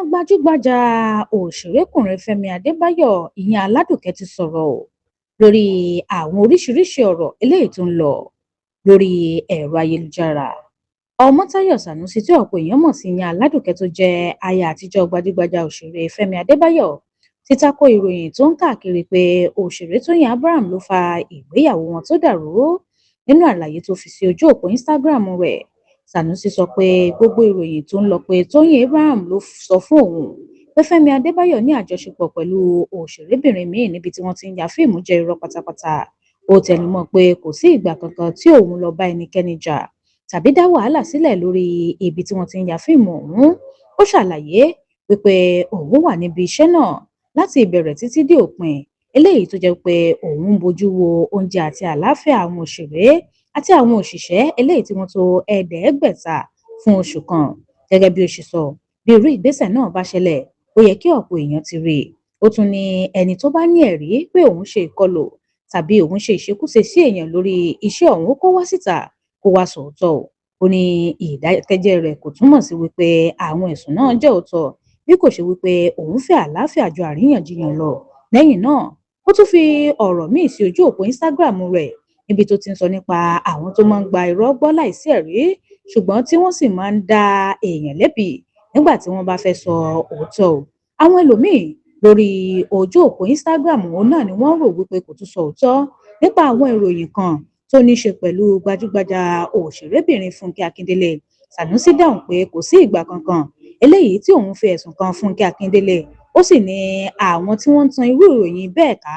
gbajúgbajà òṣèrékùnrin Fẹ́mi Adébáyọ̀ ìyẹn Aládùkẹ́ ti sọ̀rọ̀ lórí àwọn oríṣiríṣi ọ̀rọ̀ eléyìí tó ń lọ lórí ẹ̀rọ ayélujára. Ọmọ́táyọ̀ Sànúsí tí ọ̀pọ̀ èèyàn mọ̀ sí ìyẹn Aládùkẹ́ tó jẹ́ aya àtijọ́ gbajúgbajà òṣèré Fẹ́mi Adébáyọ̀ ti tako ìròyìn tó ń káàkiri pé òṣèré Tóyìn Abraham ló fa ìgbéyàwó wọn tó dàrú. Nínú àlàyé tó fi sí ojú òpó Instagram rẹ̀, Sànúsí sọ pé gbogbo ìròyìn tó ń lọ pé Tóyìn Abraham ló sọ fún òun pé Fẹ́mi Adébáyọ̀ ní àjọṣepọ̀ pẹ̀lú òṣèrébìnrin míì níbi tí wọ́n ti ń ya fíìmù jẹ́ irọ́ pátápátá. Ó tẹnumọ́ pé kò sí ìgbà kankan tí òun lọ bá ẹnikẹ́ni jà tàbí dá wàhálà sílẹ̀ lórí ibi tí wọ́n ti ń ya fíìmù ọ̀hún. Ó ṣàlàyé wípé òun wà níbi iṣẹ́ náà láti ìbẹ̀rẹ̀ títí dé òpin, eléyìí tó jẹ́ pé òun bójú wo oúnjẹ àti àlàáfíà àwọn òṣèré àti àwọn òṣìṣẹ́ eléyìí tí wọ́n tó 500 fún oṣù kan. Gẹ́gẹ́ bí ó ṣe sọ, bí irú ìgbésẹ̀ náà bá ṣẹlẹ̀, ó yẹ kí ọ̀pọ̀ èèyàn ti rí i. Ó tún ní ẹni tó bá ní ẹ̀rí pé òun ṣe ìkọlù tàbí òun ṣe ìṣekúṣe sí èèyàn lórí iṣẹ́ ọ̀hún kó wá síta kó wá sòótọ́. Ó ní ìdákẹ́jẹ́ rẹ̀ kò túmọ̀ sí wípé àwọn ẹ̀sùn náà jẹ́ òótọ́, bí kò ṣe wípé òun fẹ́ àlàáfíà ju àríyànjiyàn lọ. Lẹ́yìn náà, ó tún fi ọ̀rọ̀ míì sí ojú òpó Instagram rẹ̀ níbi tó ti ń sọ nípa àwọn tó máa ń gba irọ́ gbọ́ láìsí ẹ̀rí ṣùgbọ́n tí wọ́n sì máa ń dá èèyàn lẹ́bi nígbà tí wọ́n bá fẹ́ sọ òótọ́. Àwọn ẹlòmíì lórí ojú òpó Instagram òun náà ni wọ́n rò wípé kò tún sọ òótọ́ nípa àwọn ìròyìn kan tó ní ṣe pẹ̀lú gbajúgbajà òṣèrébìnrin Fúnkẹ́ Akíndélé. Sànúsí dáhùn pé kò sí ìgbà kankan eléyìí tí òun fi ẹ̀sùn kan Fúnkẹ́ Akíndélé. Ó sì ní àwọn tí wọ́n ń tan irú ìròyìn bẹ́ẹ̀ ká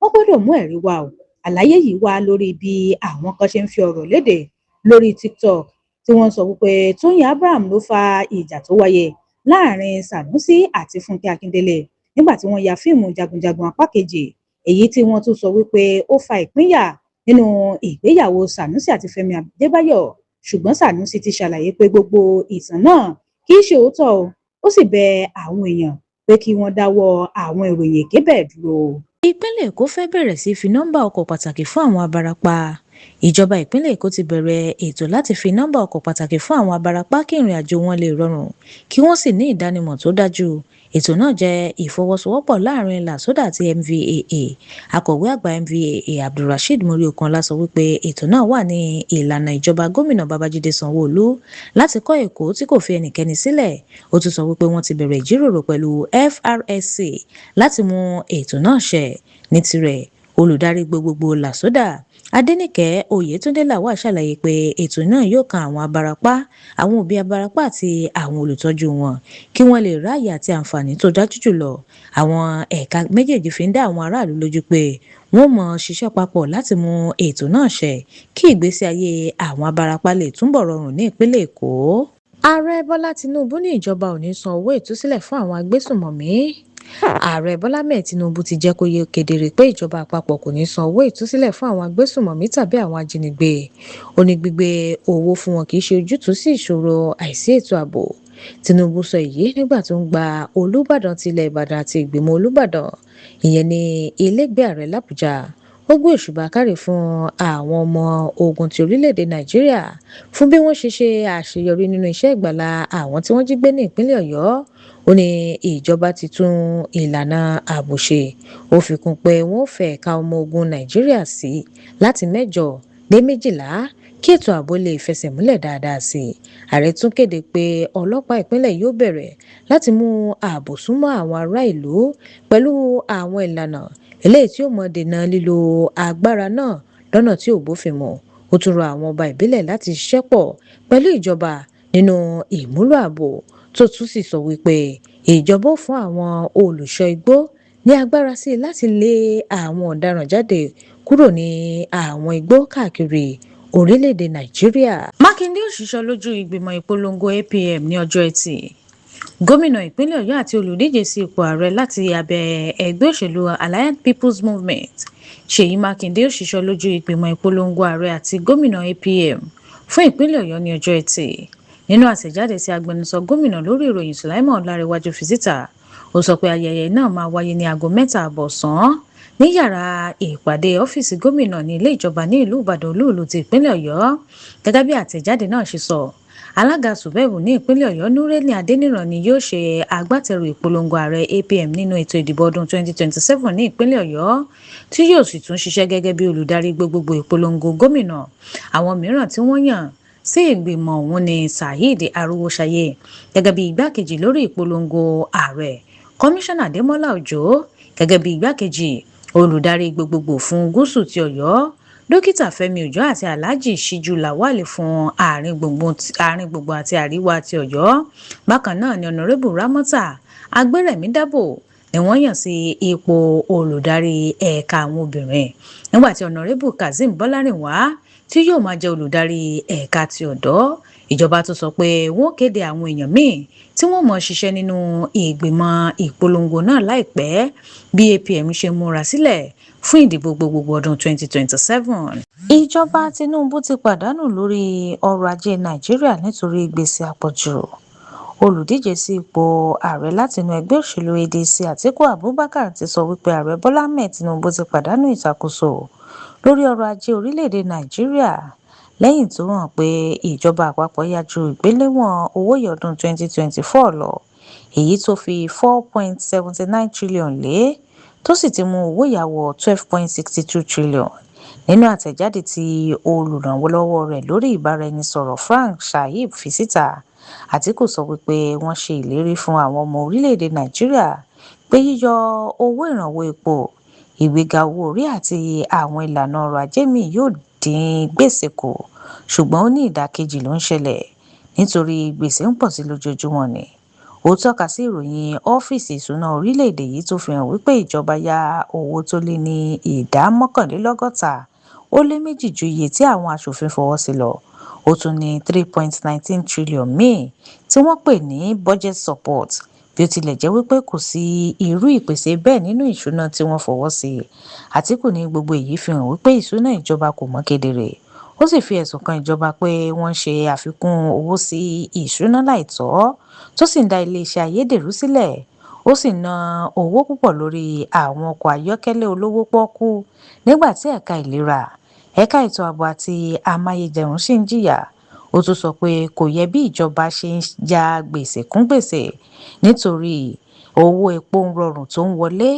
wọ́n gbọ́dọ̀ mú ẹ̀rí wá o. Àlàyé yìí wá lórí bí àwọn kan ṣe ń fi ọ̀rọ̀ léde lórí TikTok tí wọ́n sọ wípé Tóyìn Abraham ló fa ìjà tó wáyé láàrin Sànúsí àti Fúnkẹ́ Akíndélé nígbà tí wọ́n ya fíìmù Jagunjagun apá kejì, èyí tí wọ́n tún sọ wípé ó fa ìpínyà nínú ìgbéyàwó Sànúsí àti Fẹ́mi Adébáyọ̀. Ṣùgbọ́n Sànúsí ti ṣàlàyé pé gbogbo ìtàn náà kì í ṣe òótọ́ o. Ó sì bẹ àwọn èèyàn pé kí wọ́n dáwọ́ àwọn ìròyìn èké bẹ́ẹ̀ dúró. Ìpínlẹ̀ Èkó fẹ́ bẹ̀rẹ̀ sí fi nọ́mbà ọkọ̀ pàtàkì fún àwọn abarapá. Ìjọba ìpínlẹ̀ Èkó ti bẹ̀rẹ̀ ètò láti fi nọ́mbà ọkọ̀ pàtàkì fún àwọn abarapá kí ìrìn àjò wọn lè rọrùn kí wọ́n sì ní ìdánimọ̀ tó dájú. Ètò náà jẹ́ ìfọwọ́sowọ́pọ̀ láàrin LASODA àti MVAA. Akọ̀wé àgbà MVAA Abdulrasheed Moriokanla sọ wípé ètò náà wà ní ìlànà ìjọba gómìnà Babájídé Sanwó-Olú láti kọ́ Èkó tí kò fi ẹnikẹ́ni sílẹ̀. Ó tún sọ wípé wọ́n ti bẹ̀rẹ̀ ìjíròrò pẹ̀lú FRSC láti mú ètò náà ṣẹ. Ní tirẹ̀, olùdarí gbogbogbò LASODA Adéníkẹ́ Oyètúndé Lawal ṣàlàyé pé ètò náà yóò kan àwọn abarapá, àwọn òbí abarapá àti àwọn olùtọ́jú wọn kí wọ́n lè ráàyè àti àǹfààní tó dájú jùlọ. Àwọn ẹ̀ka méjèèjì fi ń dá àwọn aráàlú lójú pé wọ́n mọ̀ ṣiṣẹ́ papọ̀ láti mú ètò náà ṣẹ kí ìgbésí ayé àwọn abarapá lè túbọ̀ rọrùn ní ìpínlẹ̀ Èkó. Ààrẹ Bọ́lá Tinubu ní ìjọba ò ní san owó ìtúsílẹ̀ fún àwọn agbésùnmọ̀mí. Ààrẹ Bọ́lá Ahmed Tinubu ti jẹ́ kó yé kedere pé ìjọba àpapọ̀ kò ní san owó ìtúsílẹ̀ fún àwọn agbésùnmọ̀mí tàbí àwọn ajínigbé. Ó ní gbígbé owó fún wọn kì í ṣe ojútùú sí ìṣòro àìsí ètò ààbò. Tinubu sọ èyí nígbà tó ń gba Olúbàdàn tilẹ̀ Ìbàdàn àti ìgbìmọ̀ Olúbàdàn, ìyẹn ní ilégbèé ààrẹ l'Àbújá. Ó gbé òṣùbà káre fún àwọn ọmọ ogun ti orílẹ̀-èdè Nàìjíríà fún bí wọ́n ṣe ṣe àṣeyọrí nínú iṣẹ́ ìgbàlà àwọn tí wọ́n jí gbé ní ìpínlẹ̀ Ọ̀yọ́. Ó ní ìjọba ti tún ìlànà ààbò ṣe. Ó fi kún pé wọ́n fẹ́ ẹ̀ka ọmọ ogun Nàìjíríà sí láti 8 dé 12 kí ètò ààbò lè fẹsẹ̀ múlẹ̀ dáadáa sí i. Ààrẹ tún kéde pé ọlọ́pàá ìpínlẹ̀ yóò bẹ̀rẹ̀ láti mú ààbò súnmọ́ àwọn ará ìlú pẹ̀lú àwọn ìlànà eléyìí tí ó mọ dènà lílo agbára náà lọ́nà tí ò bófin mu. Ó tún rọ àwọn ọba ìbílẹ̀ láti ṣiṣẹ́ pọ̀ pẹ̀lú ìjọba nínú ìmúlò ààbò tó tún sì sọ wípé ìjọba ó fún àwọn olùṣọ́ igbó ní agbára sí i láti lé àwọn ọ̀daràn jáde kúrò ní àwọn igbó káàkiri orílẹ̀-èdè Nàìjíríà. Mákindé ó ṣiṣọ́ lójú ìgbìmọ̀ ìpolongo APM ní ọjọ́ Ẹtì. Gómìnà ìpínlẹ̀ Ọ̀yọ́ àti olùdíje sí ipò ààrẹ láti abẹ́ ẹgbẹ́ òṣèlú Alliance People's Movement Ṣèyí Mákindé ó ṣiṣọ́ lójú ìgbìmọ̀ ìpolongo ààrẹ àti gómìnà APM fún ìpínlẹ̀ Ọ̀yọ́ ní ọjọ́ Ẹtì. Nínú àtẹ̀jáde tí agbẹnusọ gómìnà lórí ìròyìn Sulaiman Ọlárẹ̀wájú fi síta, ó sọ pé ayẹyẹ náà máa wáyé ní aago 7 ọ̀sán ní yàrá ìpàdé ọ́fíìsì gómìnà ní ilé ìjọba ní ìlú Ìbàdàn olúùlú ti ìpínlẹ̀ Ọ̀yọ́. Gẹ́gẹ́ bí àtẹ̀jáde náà ṣe sọ, Alága subeb ní ìpínlẹ̀ Ọ̀yọ́ Nureni Adéníran ni yóò ṣe agbátẹrù ìpolongo ààrẹ APM nínú ètò ìdìbò ọdún 2027 ní ìpínlẹ̀ Ọ̀yọ́, tí yóò sì tún ṣiṣẹ́ gẹ́gẹ́ bí olùdarí gbogbogbò ìpolongo gómìnà. Àwọn mìíràn tí wọ́n yàn sí ìgbìmọ̀ ọ̀hún ni Saheed Arówóṣayé gẹ́gẹ́ bí igbákejì lórí ìpolongo ààrẹ, Kọmíṣánná Adémọ́lá Òjó gẹ́gẹ́ bí igbákejì olùdarí gbogbogbò fún gúúsù ti Ọ̀yọ́, Dókítà Fẹ́mi Òjó àti Alhaji Ṣíjú Lawal fún àárín gbùngbùn àti àríwá ti Ọ̀yọ́. Bákan náà ni Ọ̀nàrẹ́bù Rámọ́tà Agbérẹ̀mídàbò ni wọ́n yàn sí ipò olùdarí ẹ̀ka àwọn obìnrin, nígbà tí Ọ̀nàrẹ́bù Kazeem Bọ́lárìnwá tí yóò máa jẹ́ olùdarí ẹ̀ka ti ọ̀dọ́. Ìjọba tó sọ pé wọ́n kéde àwọn èèyàn míì tí wọ́n mọ̀ ṣiṣẹ́ nínú ìgbìmọ̀ ìpolongo náà láìpẹ́ bí APM ṣe múra sílẹ̀ fún ìdìbò gbogbogbò ọdún 2027. Ìjọba Tinubu ti pàdánù lórí ọrọ̀ ajé Nàìjíríà nítorí gbèsè àpọ̀jù. Olùdíje sí ipò ààrẹ látinú ẹgbẹ́ òṣèlú ADC Atiku Abubakar ti sọ wípé ààrẹ Bọ́lá Ahmed Tinubu ti pàdánù ìṣàkóso lórí ọrọ̀ ajé orílẹ̀-èdè Nàìjíríà lẹ́yìn tó hàn pé ìjọba àpapọ̀ yá ju ìgbéléwọ̀n owó ìyọdún 2024 lọ, èyí tó fi 4.79 trillion lé, tó sì ti mú owó ìyàwó 12.62 trillion. Nínú àtẹ̀jáde tí olùrànlọ́wọ́ rẹ̀ lórí ìbáraẹnisọ̀rọ̀ Frank Shaib fi síta, Atiku sọ wípé wọ́n ṣe ìlérí fún àwọn ọmọ orílẹ̀-èdè Nàìjíríà pé yíyọ owó ìrànwọ́ epo, ìgbéga owó orí àti àwọn ìlànà ọrọ̀ ajé míì yóò dín gbèsè kù, ṣùgbọ́n ó ní ìdàkejì ló ń ṣẹlẹ̀ nítorí gbèsè ń pọ̀ sí lójoojúmọ́ ni. Ó tọ́ka sí ìròyìn ọ́fíìsì ìṣúná orílẹ̀-èdè yìí tó fi hàn wípé ìjọba yá owó tó lé ní ìdá 61 ó lé méjì ju iye tí àwọn aṣòfin fọwọ́ sí lọ. Ó tún ní 3.19 trillion míì tí wọ́n pè ní budget support, bí ó tilẹ̀ jẹ́ wípé kò sí irú ìpèsè bẹ́ẹ̀ nínú ìṣúná tí wọ́n fọwọ́ sí. Àtíkù ní gbogbo èyí fi hàn wípé ìṣúná ìjọba kò mọ́ kedere. Ó sì fi ẹ̀sùn kan ìjọba pé wọ́n ń ṣe àfikún owó sí ìṣúná láìtọ́, tó sì ń dá iléeṣẹ́ ayédèrú sílẹ̀. Ó sì ná owó púpọ̀ lórí àwọn ọkọ̀ ayọ́kẹ́lẹ́ olówó pọ́ọ́kú nígbà tí ẹ̀ka ìlera, ẹ̀ka ètò ààbò àti amáyédẹrùn sì ń jìyà. Ó tún sọ pé kò yẹ bí ìjọba ṣe ń ya gbèsè kún gbèsè nítorí owó epo ń rọrùn tó ń wọlé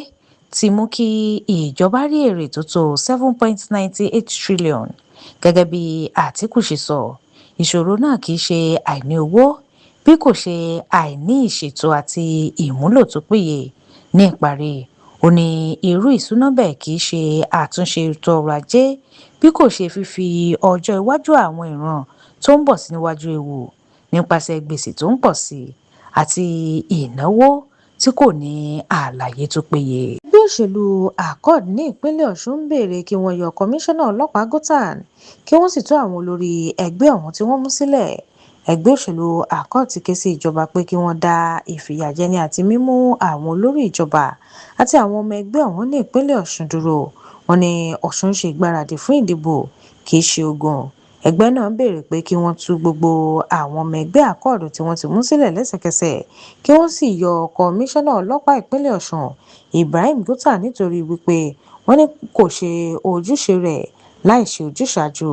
ti mú kí ìjọba rí èrè tó tó 7.98 trillion. Gẹ́gẹ́ bí Àtíkù ṣe sọ, ìṣòro náà kì í ṣe àìní owó bí kò ṣe àìní ìṣètò àti ìmúlò tó péye. Ní ìparí, ó ní irú ìṣúná bẹ́ẹ̀ kì í ṣe àtúnṣe ètò ọrọ̀ ajé bí kò ṣe fífi ọjọ́ iwájú àwọn ìran tó ń bọ̀ sí níwájú ewu nípasẹ̀ gbèsè tó ń pọ̀ sí àti ìnáwó tí kò ní àlàyé tó péye. Ẹgbẹ́ òṣèlú Accord ní ìpínlẹ̀ Ọ̀ṣun ń béèrè kí wọ́n yọ kọmíṣánná ọlọ́pàá Gothan kí wọ́n sì tú àwọn olórí ẹgbẹ́ ọ̀hún tí wọ́n mú sílẹ̀. Ẹgbẹ́ òṣèlú Accord ti ké sí ìjọba pé kí wọ́n dá ìfìyàjẹni àti mímú àwọn olórí ìjọba àti àwọn ọmọ ẹgbẹ́ ọ̀hún ní ìpínlẹ̀ Ọ̀ṣun dúró. Wọ́n ní Ọ̀ṣun ṣe ìgbáradì fún ìdìbò, kì í ṣe ogun. Ẹgbẹ́ náà béèrè pé kí wọ́n tú gbogbo àwọn ọmọ ẹgbẹ́ Accord tí wọ́n ti mú sílẹ̀ lẹ́sẹ̀kẹsẹ̀, kí wọ́n sì yọ kọmíṣánná ọlọ́pàá ìpínlẹ̀ Ọ̀ṣun Ibrahim Gothan nítorí wípé wọ́n ní kò ṣe ojúṣe rẹ̀ láì ṣe ojúṣàájú.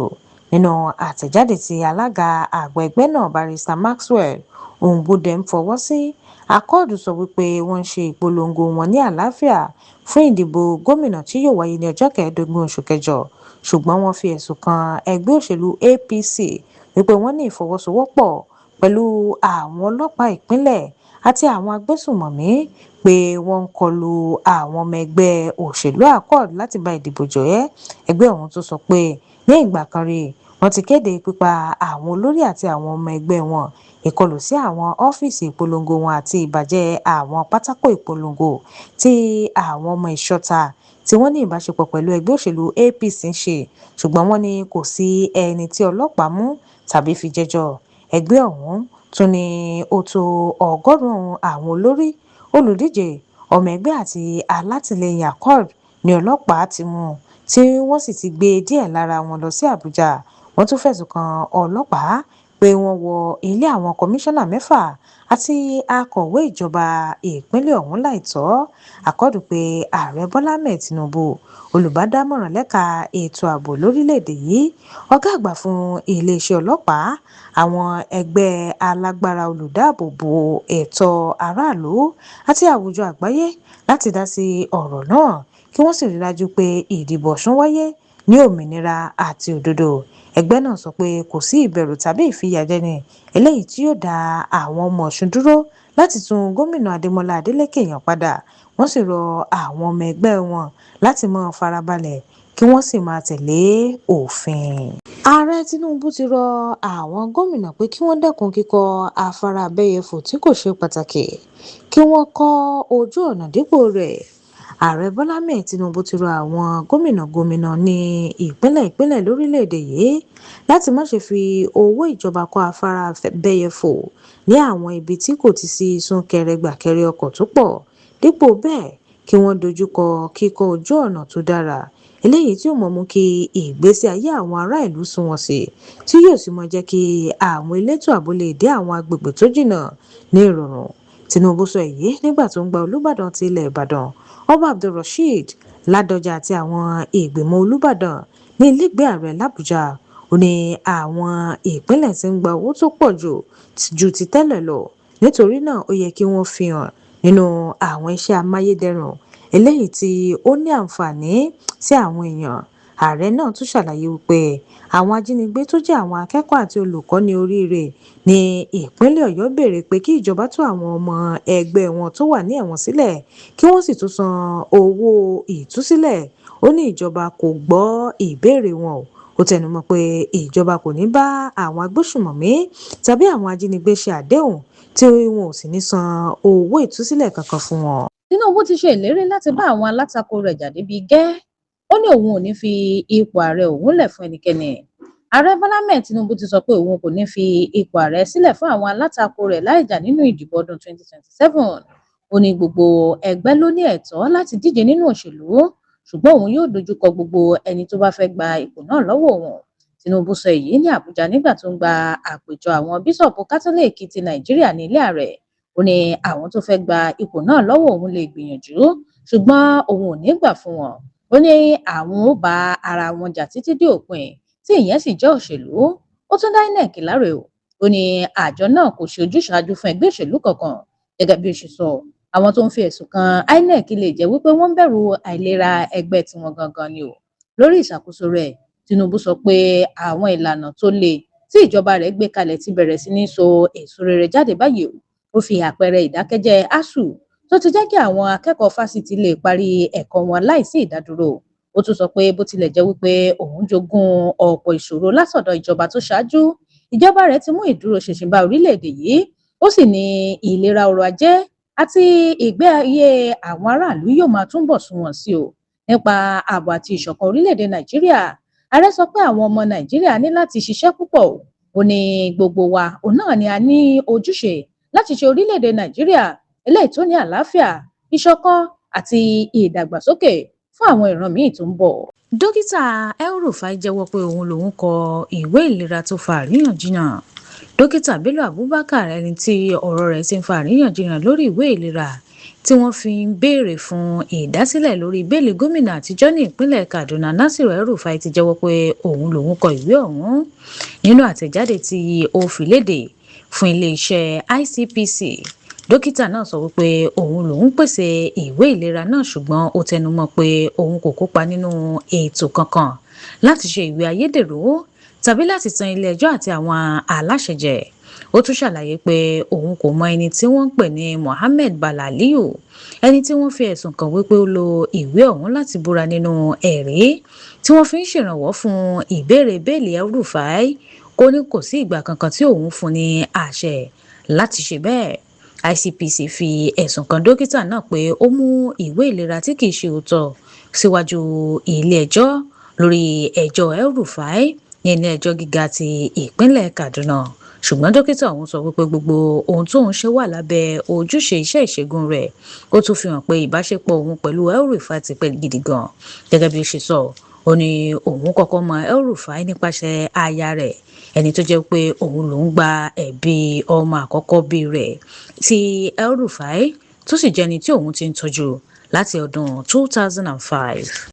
Nínú àtẹ̀jáde tí alága àgbà ẹgbẹ́ náà Barrister Maxwell Ongbudem fọwọ́ sí, Accord sọ wípé wọ́n ń ṣe ìpolongo wọn ní àlàáfíà fún ìdìbò gómìnà tí yóò wáyé ní ọjọ́ 15 oṣù kẹjọ, ṣùgbọ́n wọ́n fi ẹ̀sùn kan ẹgbẹ́ òṣèlú APC wípé wọ́n ní ìfọwọ́sowọ́pọ̀ pẹ̀lú àwọn ọlọ́pàá ìpínlẹ̀ àti àwọn agbésùnmọ̀mí pé wọ́n ń kọlu àwọn ọmọ ẹgbẹ́ òṣèlú Accord láti ba ìdìbò jẹ́. Ẹgbẹ́ ọ̀hún tó sọ pé ní ìgbà kan rí wọ́n ti kéde pípa àwọn olórí àti àwọn ọmọ ẹgbẹ́ wọn, ìkọlù sí àwọn ọ́fíìsì ìpolongo wọn àti ìbàjẹ́ àwọn pátákó ìpolongo tí àwọn ọmọ ìṣọ̀ta tí wọ́n ní ìbáṣepọ̀ pẹ̀lú ẹgbẹ́ òṣèlú APC ń ṣe, ṣùgbọ́n wọ́n ní kò sí ẹni tí ọlọ́pàá mú tàbí fi jẹ́jọ́. Ẹgbẹ́ ọ̀hún tún ní ó tó 100 àwọn olórí, olùdíje, ọmọ ẹgbẹ́ àti alátìlẹyìn Accord ní ọlọ́pàá ti mú, tí wọ́n sì ti gbé díẹ̀ lára wọn lọ sí Àbújá. Wọ́n tún fẹ̀sùn kan ọlọ́pàá pé wọ́n wọ ilé àwọn kọmíṣánná 6 àti akọ̀wé ìjọba ìpínlẹ̀ ọ̀hún láìtọ́. Àkọ́dù pé ààrẹ Bọ́lá Ahmed Tinubu, olùbádámọ̀ràn lẹ́ka ètò ààbò lórílẹ̀‐èdè yìí, ọ̀gá àgbà fún iléeṣẹ́ ọlọ́pàá, àwọn ẹgbẹ́ alágbára olùdáàbòbò ẹ̀tọ́ aráàlú àti àwùjọ àgbáyé láti dá sí ọ̀rọ̀ náà kí wọ́n sì rí dájú pé ìdìbò Ọ̀ṣun wáyé ní òmìnira àti òdodo. Ẹgbẹ́ náà sọ pé kò sí ìbẹ̀rù tàbí ìfìyàjẹni eléyìí tí yóò dá àwọn ọmọ Ọ̀ṣun dúró láti tún gómìnà Adémọ́lá Adélékè yàn padà. Wọ́n sì rọ àwọn ọmọ ẹgbẹ́ wọn láti máa farabalẹ̀ kí wọ́n sì máa tẹ̀lé òfin. Ààrẹ Tinubu ti rọ àwọn gómìnà pé kí wọ́n dẹ́kun kíkọ́ afárá abẹ́yẹfò tí kò ṣe pàtàkì, kí wọ́n kọ́ ojú ọ̀nà dípò rẹ̀. Ààrẹ Bọ́lá Ahmed Tinubu ti rọ àwọn gómìnà ní ìpínlẹ̀ lórílẹ̀‐èdè yìí láti má ṣe fi owó ìjọba kọ́ afárá abẹ́yẹfò ní àwọn ibi tí kò ti sí súnkẹrẹ gbàkẹrẹ ọkọ̀ tó pọ̀. Dípò bẹ́ẹ̀, kí wọ́n dojúkọ kíkọ́ ojú ọ̀nà tó dára eléyìí tí ó mú kí ìgbésí ayé àwọn ará ìlú sunwọ̀n sí, tí yóò sì mọ jẹ́ kí àwọn elétò ààbò lè dé àwọn agbègbè tó jìnnà ní ìrọ̀rùn. Tinubu sọ èyí nígbà tó ń gba Olúbàdàn ti ilẹ̀ Ìbàdàn, Ọba Abdulrasheed Ládọjà àti àwọn ìgbìmọ̀ Olúbàdàn ní ilégbèé ààrẹ l'Àbújá. Ó ní àwọn ìpínlẹ̀ tí ń gba owó tó pọ̀ ju ti tẹ́lẹ̀ lọ, nítorí náà ó yẹ kí wọ́n fi hàn nínú àwọn iṣẹ́ amáyédẹrùn eléyìí tí ó ní àǹfààní sí àwọn èèyàn. Ààrẹ náà tún ṣàlàyé wípé àwọn ajínigbé tó jẹ́ àwọn akẹ́kọ̀ọ́ àti olùkọ́ ní oríire ní ìpínlẹ̀ Ọ̀yọ́ béèrè pé kí ìjọba tú àwọn ọmọ ẹgbẹ́ wọn tó wà ní ẹ̀wọ̀n sílẹ̀ kí wọ́n sì tún san owó ìtúsílẹ̀. Ó ní ìjọba kò gbọ́ ìbéèrè wọn. Ó tẹnumọ́ pé ìjọba kò ní bá àwọn agbésùmọ̀mí tàbí àwọn ajínigbé ṣe àdéhùn tí wọn ò sì ní san owó ìtúsílẹ̀ kankan fún wọn. Tinubu ti ṣe ìlérí láti bá àwọn alátakò rẹ̀ jà débi gẹ́. Ó ní òun ò ní fi ipò ààrẹ òun lẹ̀ fún ẹnikẹ́ni. Ààrẹ Bọ́lá Ahmed Tinubu ti sọ pé òun kò ní fi ipò ààrẹ sílẹ̀ fún àwọn alátakò rẹ̀ láì jà nínú ìdìbò ọdún 2027. Ó ní gbogbo ẹgbẹ́ ló ní ẹ̀tọ́ láti díje nínú òṣèlú, ṣùgbọ́n òun yóò dojúkọ gbogbo ẹni tó bá fẹ́ gba ipò náà lọ́wọ́ òun. Tinubu sọ èyí ní Àbújá nígbà tó ń gba àpèjọ àwọn bíṣọ̀pù kátólíìkì ti Nàìjíríà ní ilé ààrẹ. Ó ní àwọn tó fẹ́ gba ipò náà lọ́wọ́ òun lè gbìyànjú, ṣùgbọ́n òun ò ní gbà fún wọn. Ó ní àwọn ó bá ara wọn jà títí dé òpin, tí ìyẹn sì jẹ́ òṣèlú. Ó tún dá INEC láre o. Ó ní àjọ náà kò ṣe ojúṣàájú fún ẹgbẹ́ òṣèlú kankan. Gẹ́gẹ́ bí ó ṣe sọ, àwọn tó ń fi ẹ̀sùn kan INEC lè jẹ́ wípé wọ́n ń bẹ̀rù àìlera ẹgbẹ́ tiwọn gangan ni o. Lórí ìṣàkóso rẹ̀, Tinubu sọ pé àwọn ìlànà tó le tí ìjọba rẹ̀ gbé kalẹ̀ ti bẹ̀rẹ̀ sí ní so èso rere jáde báyìí o. Ó fi àpẹẹrẹ ìdákẹ́jẹ́ ASUU tó ti jẹ́ kí àwọn akẹ́kọ̀ọ́ fásitì lè parí ẹ̀kọ́ wọn láìsí ìdádúró. Ó tún sọ pé bó tilẹ̀ jẹ́ wípé òun jogún ọ̀pọ̀ ìṣòro látọ̀dọ̀ ìjọba tó ṣáájú, ìjọba rẹ̀ ti mú ìdúróṣinṣin bá orílẹ̀-èdè yìí. Ó sì ní ìlera ọrọ̀ ajé àti ìgbé ayé àwọn aráàlú yóò máa túnbọ̀ sunwọ̀n sí o. Nípa ààbò àti ìṣọ̀kan orílẹ̀-èdè Nàìjíríà, ààrẹ sọ pé àwọn ọmọ Nàìjíríà ní láti ṣiṣẹ́ púpọ̀. Ó ní gbogbo wa òun náà ni a ní ojúṣe láti ṣe orílẹ̀-èdè Nàìjíríà eléyìí tó ní àlàáfíà, ìṣọ̀kan àti ìdàgbàsókè fún àwọn ìran míì tó ń bọ̀. Dókítà El-Rufai jẹ́wọ́ pé òun lòun kọ ìwé ìlera tó fa àríyànjiyàn. Dókítà Bello Abubakar, ẹni tí ọ̀rọ̀ rẹ̀ ti ń fa àríyànjiyàn lórí ìwé ìlera tí wọ́n fi ń béèrè fún ìdásílẹ̀ lórí bẹ́ẹ̀lì gómìnà àtijọ́ ní ìpínlẹ̀ Kaduna Nasiru El-Rufai ti jẹ́wọ́ pé òun lòun kọ ìwé ọ̀hún. Nínú àtẹ̀jáde tí ó fi léde fún iléeṣẹ́ ICPC, dókítà náà sọ wípé òun lòun pèsè ìwé ìlera náà, ṣùgbọ́n ó tẹnumọ́ pé òun kò kópa nínú ètò kankan láti ṣe ìwé ayédèrú tàbí láti tan ilé ẹjọ́ àti àwọn aláṣẹ jẹ. Ó tún ṣàlàyé pé òun kò mọ ẹni tí wọ́n ń pè ní Mohammed Bala Aliyu, ẹni tí wọ́n fi ẹ̀sùn kàn wípé ó lo ìwé ọ̀hún láti búra nínú ẹ̀rí tí wọ́n fi ń ṣèrànwọ́ fún ìbéèrè bẹ́ẹ̀lì El-Rufai. Ó ní kò sí ìgbà kankan tí òun fún ní àṣẹ láti ṣe bẹ́ẹ̀. ICPC fi ẹ̀sùn kan dókítà náà pé ó mú ìwé ìlera tí kìí ṣe òótọ́ síwájú ilé ẹjọ́ lórí ẹjọ́ El-Rufai ní ilé ẹjọ́ gíga ti ìpínlẹ̀ Kaduna. Ṣùgbọ́n dókítà ọ̀hún sọ wípé gbogbo ohun tóun ṣe wà lábẹ́ ojúṣe iṣẹ́ ìṣègùn rẹ̀. Ó tún fi hàn pé ìbáṣepọ̀ òun pẹ̀lú El-Rufai ti pẹ́ gidi gan. Gẹ́gẹ́ bí ó ṣe sọ, ó ní òun kọ́kọ́ mọ El-Rufai nípasẹ̀ aya rẹ̀ ẹni tó jẹ́ pé òun lòún gba ẹ̀bí ọmọ àkọ́kọ́ bí rẹ̀ tí El-Rufai tó sì jẹ́ni tí òun ti ń tọ́jú láti ọdún 2005.